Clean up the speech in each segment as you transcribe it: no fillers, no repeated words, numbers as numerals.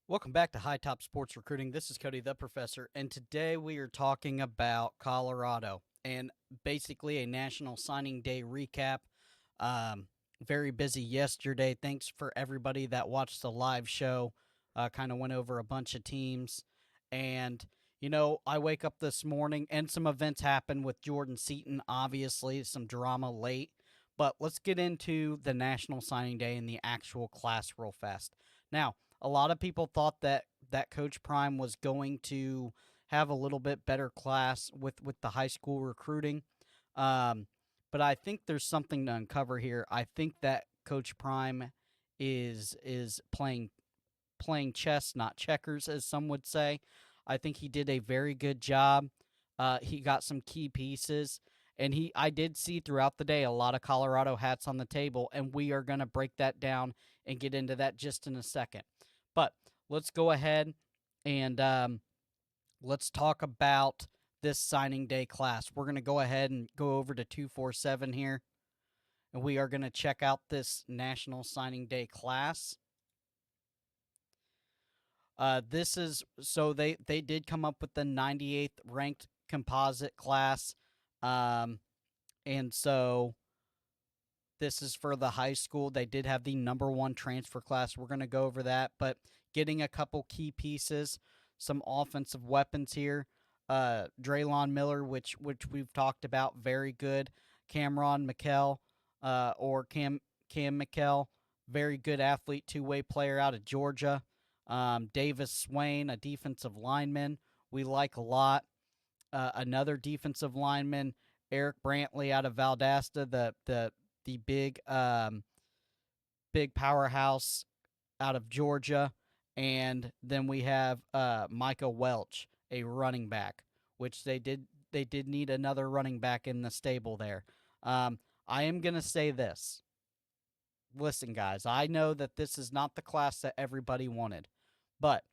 Welcome back to High Top Sports Recruiting. This is Cody the Professor, and today we are talking about Colorado and basically a National Signing Day recap. Um, very busy yesterday. Thanks for everybody that watched the live show. Kind of went over a bunch of teams. And, I wake up this morning and some events happened with Jordan Seaton, obviously, some drama late. But let's get into the National Signing Day and the actual class real fast. Now, a lot of people thought that Coach Prime was going to have a little bit better class with the high school recruiting. Um, but I think there's something to uncover here. I think that Coach Prime is playing chess, not checkers, as some would say. I think he did a very good job. He got some key pieces, and I did see throughout the day a lot of Colorado hats on the table, and we are going to break that down and get into that just in a second. But let's go ahead and let's talk about this signing day class. We're going to go ahead and go over to 247 here, and we are going to check out this National Signing Day class. This is so they did come up with the 98th ranked composite class, and so this is for the high school. They did have the number one transfer class. We're going to go over that, but getting a couple key pieces, some offensive weapons here. Draylon Miller, which we've talked about, very good. Cameron McKell, or Cam McKell, very good athlete, two-way player out of Georgia. Davis Swain, a defensive lineman, we like a lot. Another defensive lineman, Eric Brantley out of Valdosta, the big powerhouse out of Georgia. And then we have Micah Welch, a running back, which they did need another running back in the stable there. I am going to say this. Listen, guys, I know that this is not the class that everybody wanted, but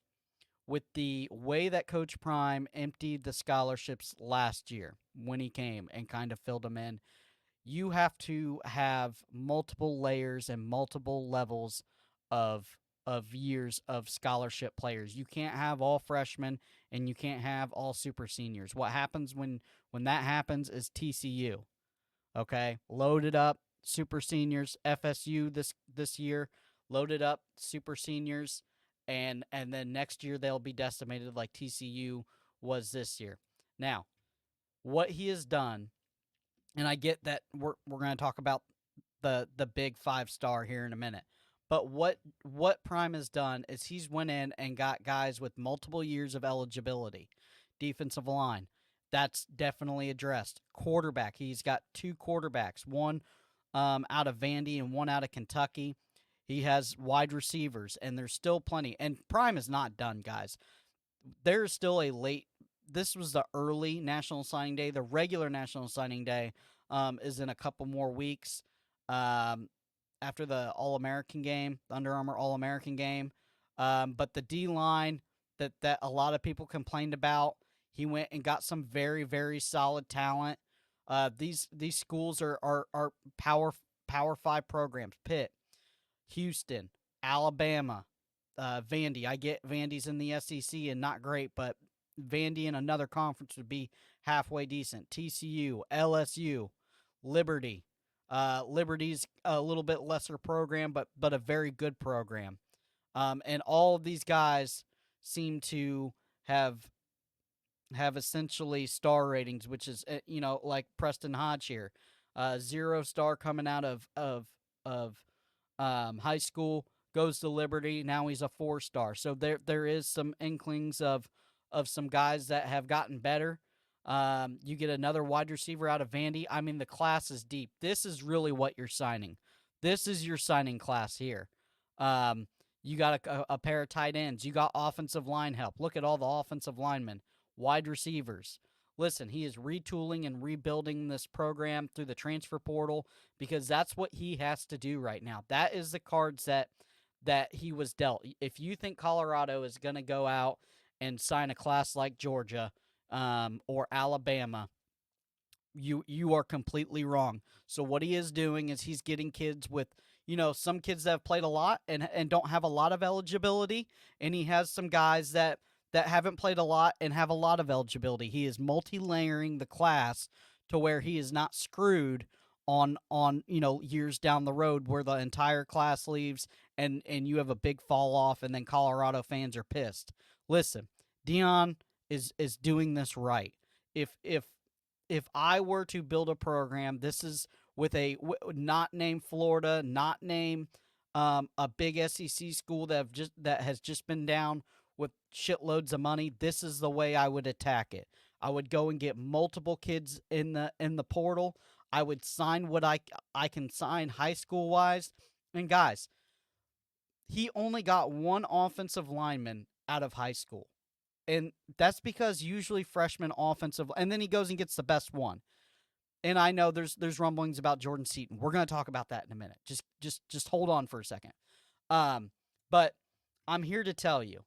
with the way that Coach Prime emptied the scholarships last year when he came and kind of filled them in, you have to have multiple layers and multiple levels of years of scholarship players. You can't have all freshmen and you can't have all super seniors. What happens when that happens is TCU. Okay? Loaded up super seniors, FSU this year, loaded up super seniors, and then next year they'll be decimated like TCU was this year. Now, what he has done, and I get that we're going to talk about the big 5-star here in a minute. But what Prime has done is he's went in and got guys with multiple years of eligibility. Defensive line, that's definitely addressed. Quarterback, he's got two quarterbacks, one out of Vandy and one out of Kentucky. He has wide receivers, and there's still plenty. And Prime is not done, guys. There's still a late. This was the early National Signing Day. The regular National Signing Day is in a couple more weeks after the All-American game, the Under Armour All-American game. But the D-line that a lot of people complained about, he went and got some very, very solid talent. These schools are Power 5 programs. Pitt, Houston, Alabama, Vandy. I get Vandy's in the SEC and not great, but Vandy in another conference would be halfway decent. TCU, LSU, Liberty. Liberty's a little bit lesser program, but a very good program. And all of these guys seem to have essentially star ratings, which is like Preston Hodge here, 0-star coming out of high school, goes to Liberty. Now he's a 4-star. So there is some inklings of some guys that have gotten better. You get another wide receiver out of Vandy. I mean, the class is deep. This is really what you're signing. This is your signing class here. You got a pair of tight ends. You got offensive line help. Look at all the offensive linemen, wide receivers. Listen, he is retooling and rebuilding this program through the transfer portal because that's what he has to do right now. That is the cards that he was dealt. If you think Colorado is going to go out and sign a class like Georgia or Alabama, you are completely wrong. So what he is doing is he's getting kids with some kids that have played a lot and don't have a lot of eligibility, and he has some guys that haven't played a lot and have a lot of eligibility. He is multi-layering the class to where he is not screwed on years down the road where the entire class leaves and you have a big fall off and then Colorado fans are pissed. Listen, Dion is doing this right. If I were to build a program, this is with not named Florida, not named a big SEC school that has just been down with shitloads of money. This is the way I would attack it. I would go and get multiple kids in the portal. I would sign what I can sign high school wise. And guys, he only got one offensive lineman out of high school. And that's because usually freshman offensive, and then he goes and gets the best one. And I know there's rumblings about Jordan Seaton. We're going to talk about that in a minute. Just hold on for a second. But I'm here to tell you,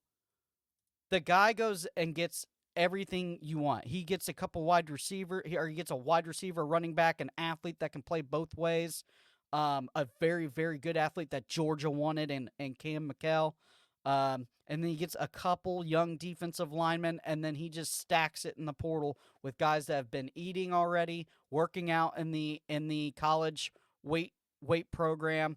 the guy goes and gets everything you want. He gets a couple wide receiver, or he gets a wide receiver, running back, an athlete that can play both ways. A very, very good athlete that Georgia wanted, and Cam McKell. And then he gets a couple young defensive linemen, and then he just stacks it in the portal with guys that have been eating already, working out in the college weight program.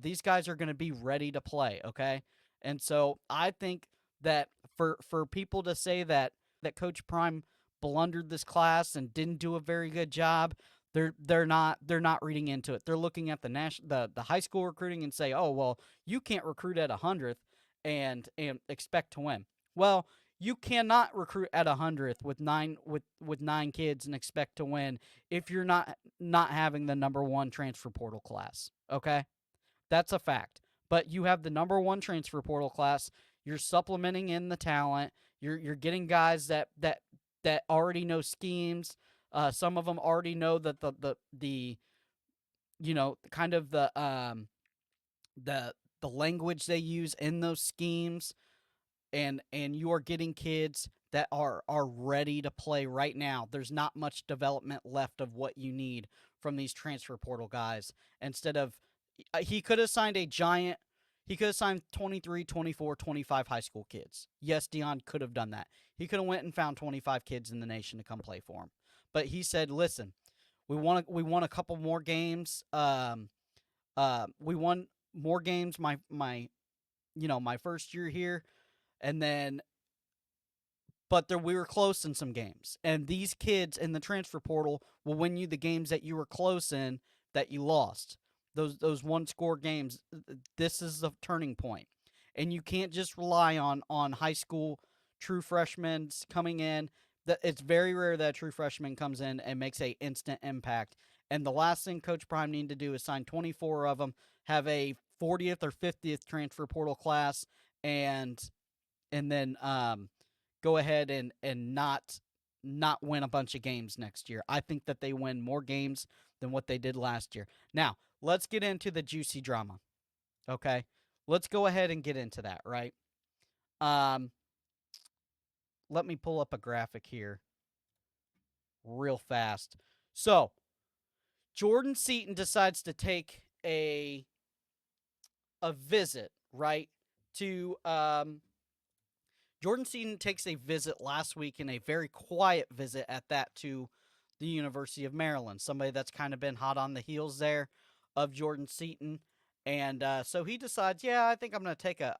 These guys are going to be ready to play, okay? And so I think that for people to say that Coach Prime blundered this class and didn't do a very good job, they're not reading into it. They're looking at the high school recruiting and say, oh well, you can't recruit at 100th and expect to win. Well, you cannot recruit at 100th with nine kids and expect to win if you're not having the number one transfer portal class. Okay, that's a fact. But you have the number one transfer portal class. You're supplementing in the talent. You're getting guys that already know schemes. Some of them already know that the kind of the language they use in those schemes, and you are getting kids that are ready to play right now. There's not much development left of what you need from these transfer portal guys. Instead of he could have signed 23, 24, 25 high school kids. Yes, Dion could have done that. He could have went and found 25 kids in the nation to come play for him. But he said, "Listen, we want a couple more games. We won more games my first year here, and then we were close in some games. And these kids in the transfer portal will win you the games that you were close in that you lost. Those one-score games, this is the turning point. And you can't just rely on high school true freshmen coming in. It's very rare that a true freshman comes in and makes a instant impact. And the last thing Coach Prime needed to do is sign 24 of them, have a 40th or 50th transfer portal class, and then go ahead and not win a bunch of games next year. I think that they win more games than what they did last year. Now, let's get into the juicy drama. Okay? Let's go ahead and get into that, right? Let me pull up a graphic here real fast. So, Jordan Seaton decides to take a visit, right, to Jordan Seaton takes a visit last week, and a very quiet visit at that, to the University of Maryland. Somebody that's kind of been hot on the heels there of Jordan Seaton, and so he decides, yeah, I think I'm gonna take a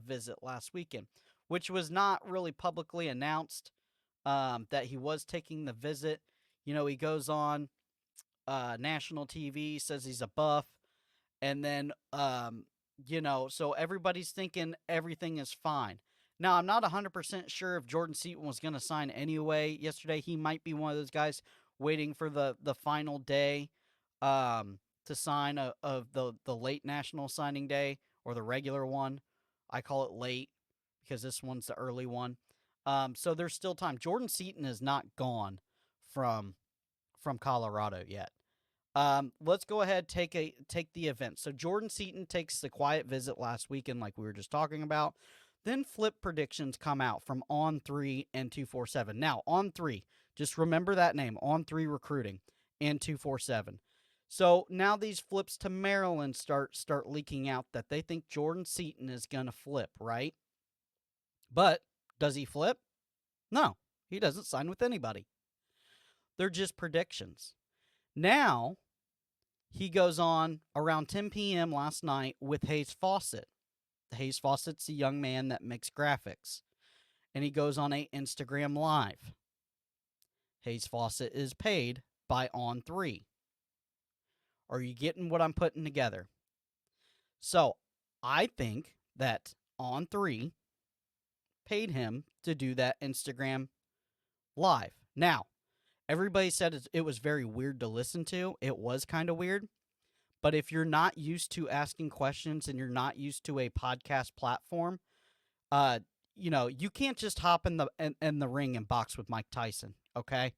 visit last weekend, which was not really publicly announced that he was taking the visit. He goes on national TV, says he's a buff, and then so everybody's thinking everything is fine. Now, I'm not 100% sure if Jordan Seaton was going to sign anyway yesterday. He might be one of those guys waiting for the final day to sign of the late national signing day, or the regular one. I call it late because this one's the early one. So there's still time. Jordan Seaton is not gone from Colorado yet. Let's go ahead take the event. So Jordan Seaton takes the quiet visit last weekend, like we were just talking about. Then flip predictions come out from On3 and 247. Now, On3, just remember that name, On3 Recruiting and 247. So now these flips to Maryland start leaking out that they think Jordan Seaton is going to flip, right? But does he flip? No, he doesn't sign with anybody. They're just predictions. Now, he goes on around 10 p.m. last night with Hayes Fawcett. Hayes Fawcett's a young man that makes graphics, and he goes on a Instagram Live. Hayes Fawcett is paid by On3. Are you getting what I'm putting together? So, I think that On3 paid him to do that Instagram Live. Now, everybody said it was very weird to listen to. It was kind of weird. But if you're not used to asking questions and you're not used to a podcast platform, uh, you can't just hop in the ring and box with Mike Tyson, okay?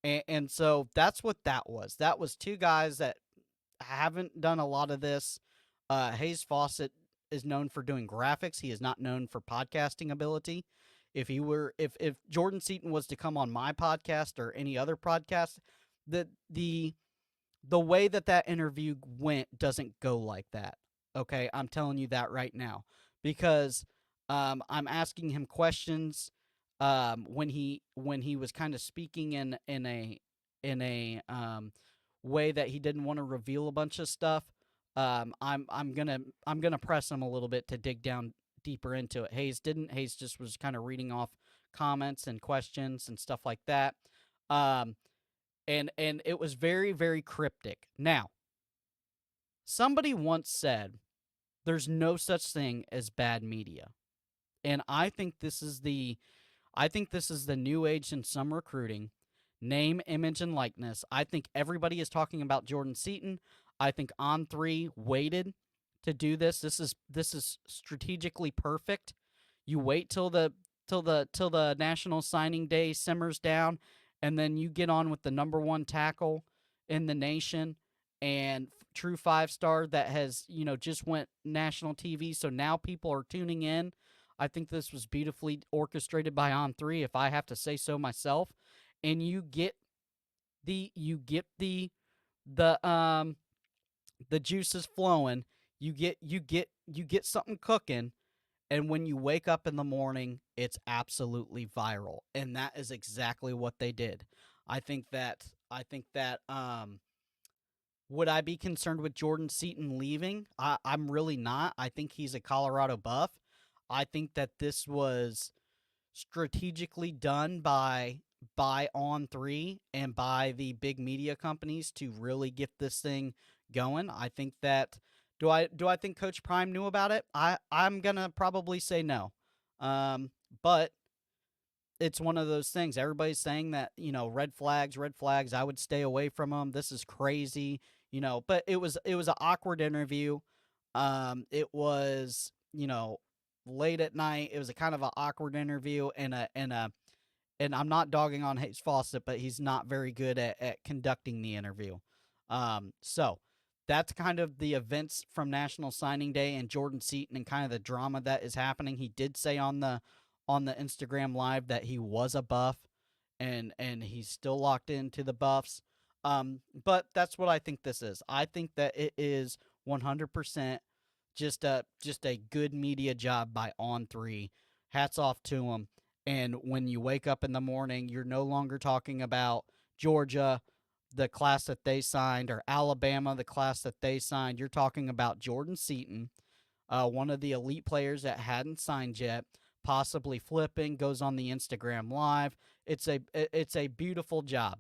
And so that's what that was. That was two guys that haven't done a lot of this. Hayes Fawcett is known for doing graphics. He is not known for podcasting ability. If Jordan Seaton was to come on my podcast or any other podcast, the way that interview went doesn't go like that. Okay, I'm telling you that right now because I'm asking him questions when he was kind of speaking in a way that he didn't want to reveal a bunch of stuff. I'm gonna press him a little bit to dig down deeper into it. Hayes didn't. Hayes just was kind of reading off comments and questions and stuff like that. And it was very, very cryptic. Now, somebody once said there's no such thing as bad media. And I think this is the new age in some recruiting. Name, image, and likeness. I think everybody is talking about Jordan Seaton. I think On3 waited to do this. This is strategically perfect. You wait till the national signing day simmers down, and then you get on with the number one tackle in the nation and true 5-star that has just went national TV. So now people are tuning in. I think this was beautifully orchestrated by On3, if I have to say so myself. And you get the the juices flowing. You get something cooking, and when you wake up in the morning, it's absolutely viral. And that is exactly what they did. I think that would I be concerned with Jordan Seaton leaving? I'm really not. I think he's a Colorado Buff. I think that this was strategically done by On3 and by the big media companies to really get this thing going. I think that do I think Coach Prime knew about it? I'm gonna probably say no. But it's one of those things. Everybody's saying that, red flags, red flags. I would stay away from them. This is crazy, But it was an awkward interview. It was, late at night. It was a kind of an awkward interview, and I'm not dogging on Hayes Fawcett, but he's not very good at conducting the interview. So that's kind of the events from National Signing Day and Jordan Seaton and kind of the drama that is happening. He did say on the Instagram Live that he was a Buff, and he's still locked into the Buffs. But that's what I think this is. I think that it is 100% just a good media job by On3. Hats off to him. And when you wake up in the morning, you're no longer talking about Georgia, the class that they signed, or Alabama, the class that they signed. You're talking about Jordan Seaton, one of the elite players that hadn't signed yet, possibly flipping, goes on the Instagram Live. It's a beautiful job,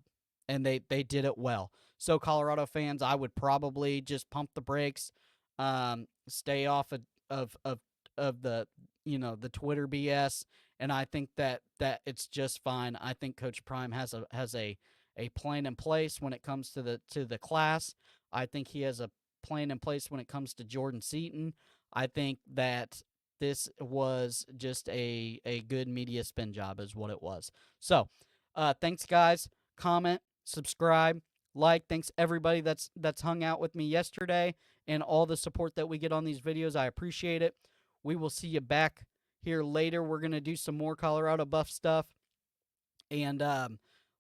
and they did it well. So Colorado fans, I would probably just pump the brakes, stay off of the the Twitter BS, and I think that it's just fine. I think Coach Prime has a plan in place when it comes to the class. I think he has a plan in place when it comes to Jordan Seaton. I think that this was just a good media spin job is what it was. So, thanks guys. Comment, subscribe, like. Thanks everybody that's hung out with me yesterday and all the support that we get on these videos. I appreciate it. We will see you back here later. We're going to do some more Colorado Buff stuff. And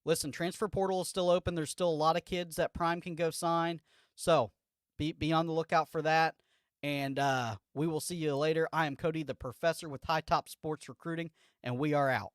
listen, transfer portal is still open. There's still a lot of kids that Prime can go sign. So be on the lookout for that. And we will see you later. I am Cody, the professor with High Top Sports Recruiting, and we are out.